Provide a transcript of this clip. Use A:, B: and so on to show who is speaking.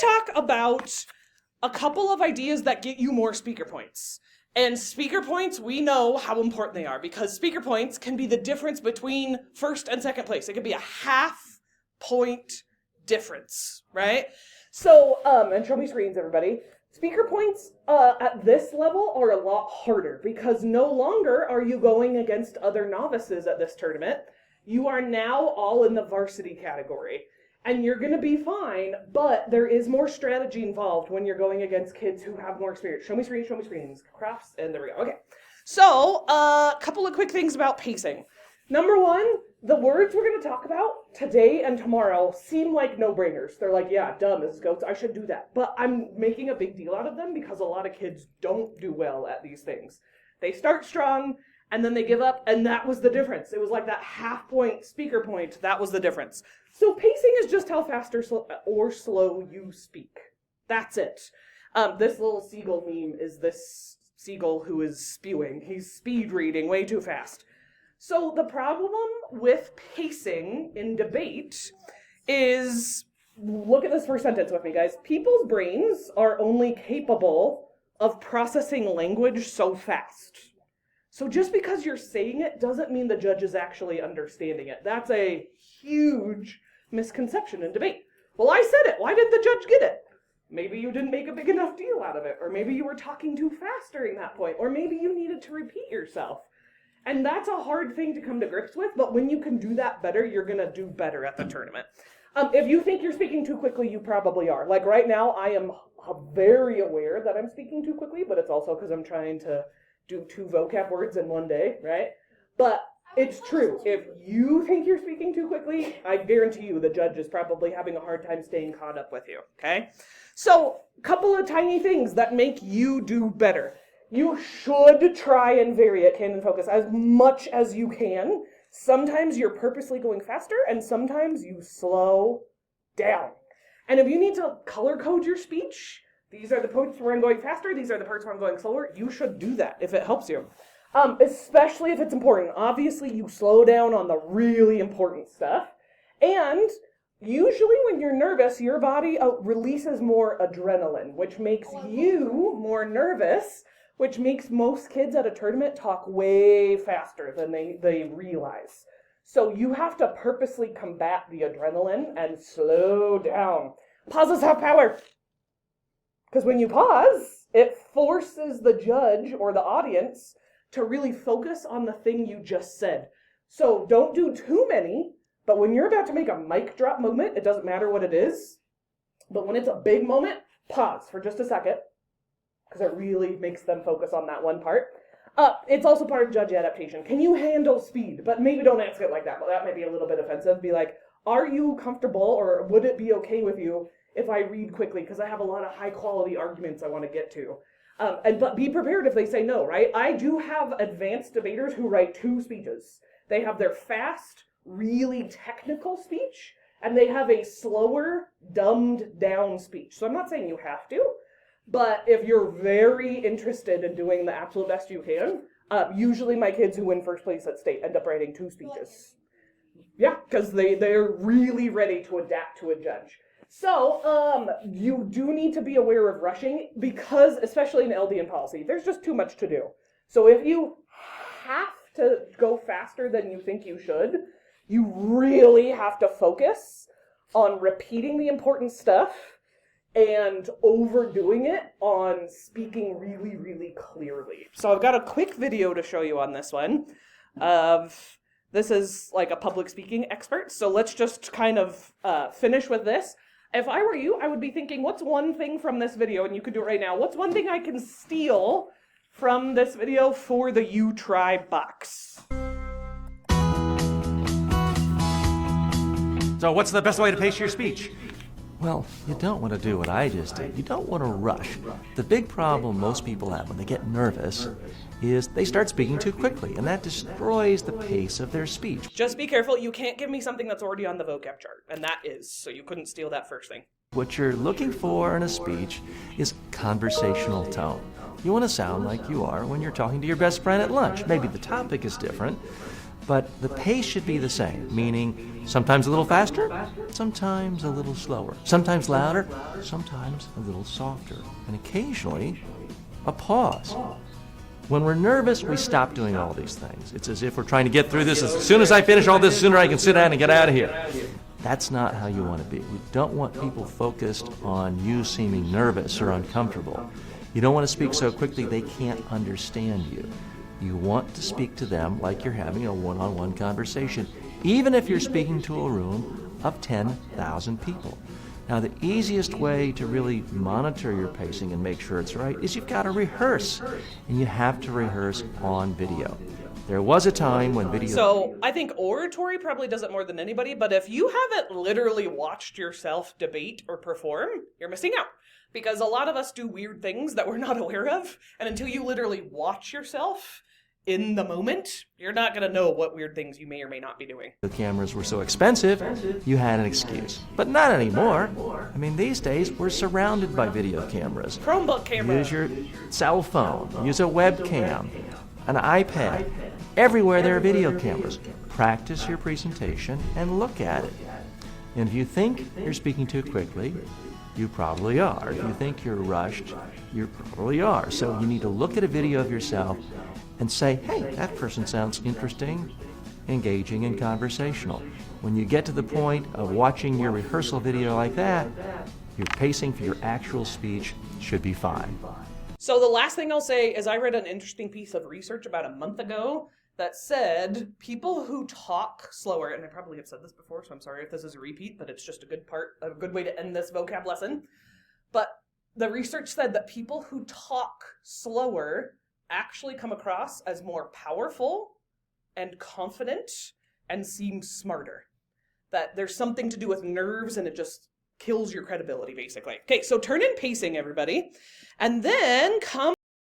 A: talk about a couple of ideas that get you more speaker points. And speaker points, we know how important they are because speaker points can be the difference between first and second place. It can be a half-point difference, right? So, and show me screens, everybody. Speaker points at this level are a lot harder because no longer are you going against other novices at this tournament. You are now all in the varsity category. And you're going to be fine, but there is more strategy involved when you're going against kids who have more experience. Show me screens, crafts, and there we go. Okay. So, a couple of quick things about pacing. Number one, the words we're going to talk about today and tomorrow seem like no-brainers. They're like, yeah, duh, Mrs. Goetz, I should do that. But I'm making a big deal out of them because a lot of kids don't do well at these things. They start strong, and then they give up, and that was the difference. It was like that half-point speaker point. That was the difference. So pacing is just how fast or slow you speak. That's it. This little seagull meme is this seagull who is spewing. He's speed reading way too fast. So the problem with pacing in debate is, look at this first sentence with me, guys. People's brains are only capable of processing language so fast. So just because you're saying it doesn't mean the judge is actually understanding it. That's a huge misconception in debate. Well, I said it. Why did the judge get it? Maybe you didn't make a big enough deal out of it, or maybe you were talking too fast during that point, or maybe you needed to repeat yourself. And that's a hard thing to come to grips with, but when you can do that better, you're going to do better at the tournament. If you think you're speaking too quickly, you probably are. Like right now, I am very aware that I'm speaking too quickly, but it's also because I'm trying to do 2 vocab words in one day, right? But it's true. If you think you're speaking too quickly, I guarantee you the judge is probably having a hard time staying caught up with you, okay? So, a couple of tiny things that make you do better. You should try and vary it, Candid Focus, as much as you can. Sometimes you're purposely going faster, and sometimes you slow down. And if you need to color code your speech, these are the points where I'm going faster, these are the parts where I'm going slower, you should do that if it helps you. Especially if it's important. Obviously, you slow down on the really important stuff. And usually when you're nervous, your body releases more adrenaline, which makes you more nervous, which makes most kids at a tournament talk way faster than they realize. So you have to purposely combat the adrenaline and slow down. Pauses have power. Because when you pause, it forces the judge or the audience to really focus on the thing you just said. So don't do too many, but when you're about to make a mic drop moment, it doesn't matter what it is, but when it's a big moment, pause for just a second, because it really makes them focus on that one part. It's also part of judge adaptation. Can you handle speed? But maybe don't ask it like that. Well, that might be a little bit offensive. Be like, are you comfortable, or would it be okay with you if I read quickly, because I have a lot of high-quality arguments I want to get to. But be prepared if they say no, right? I do have advanced debaters who write 2 speeches. They have their fast, really technical speech, and they have a slower, dumbed-down speech. So I'm not saying you have to, but if you're very interested in doing the absolute best you can, usually my kids who win first place at state end up writing 2 speeches. Yeah, because they're really ready to adapt to a judge. So, you do need to be aware of rushing because, especially in LDN policy, there's just too much to do. So if you have to go faster than you think you should, you really have to focus on repeating the important stuff and overdoing it on speaking really, really clearly. So I've got a quick video to show you on this one. This is like a public speaking expert, so let's just kind of finish with this. If I were you, I would be thinking, what's one thing from this video, and you could do it right now, what's one thing I can steal from this video for the You Try box?
B: So what's the best way to pace your speech?
C: Well, you don't want to do what I just did. You don't want to rush. The big problem most people have when they get nervous is they start speaking too quickly, and that destroys the pace of their speech.
A: Just be careful. You can't give me something that's already on the vocab chart, and that is, so you couldn't steal that first thing.
C: What you're looking for in a speech is conversational tone. You want to sound like you are when you're talking to your best friend at lunch. Maybe the topic is different, But the pace should be the same, meaning sometimes a little faster, sometimes a little slower, sometimes louder, sometimes a little softer, and occasionally a pause. When we're nervous, we stop doing all these things. It's as if we're trying to get through this. As soon as I finish all this, sooner I can sit down and get out of here. That's not how you want to be. You don't want people focused on you seeming nervous or uncomfortable. You don't want to speak so quickly they can't understand you. You want to speak to them like you're having a one-on-one conversation, even if you're speaking to a room of 10,000 people. Now, the easiest way to really monitor your pacing and make sure it's right is you've got to rehearse, and you have to rehearse on video. There was a time when video...
A: So, I think oratory probably does it more than anybody, but if you haven't literally watched yourself debate or perform, you're missing out. Because a lot of us do weird things that we're not aware of, and until you literally watch yourself in the moment, you're not going to know what weird things you may or may not be doing.
C: The cameras were so expensive, you had an excuse. But not anymore. I mean, these days, we're surrounded by video cameras.
A: Chromebook camera.
C: Use your cell phone. Use a webcam. An iPad. Everywhere there are video cameras. Practice your presentation and look at it. And if you think you're speaking too quickly, you probably are. If you think you're rushed, you probably are. So you need to look at a video of yourself and say, hey, that person sounds interesting, engaging, and conversational. When you get to the point of watching your rehearsal video like that, your pacing for your actual speech should be fine.
A: So the last thing I'll say is I read an interesting piece of research about a month ago that said people who talk slower, and I probably have said this before, so I'm sorry if this is a repeat, but it's just a good way to end this vocab lesson. But the research said that people who talk slower actually come across as more powerful and confident and seem smarter. That there's something to do with nerves and it just kills your credibility, basically. Okay, so turn in pacing, everybody. And then come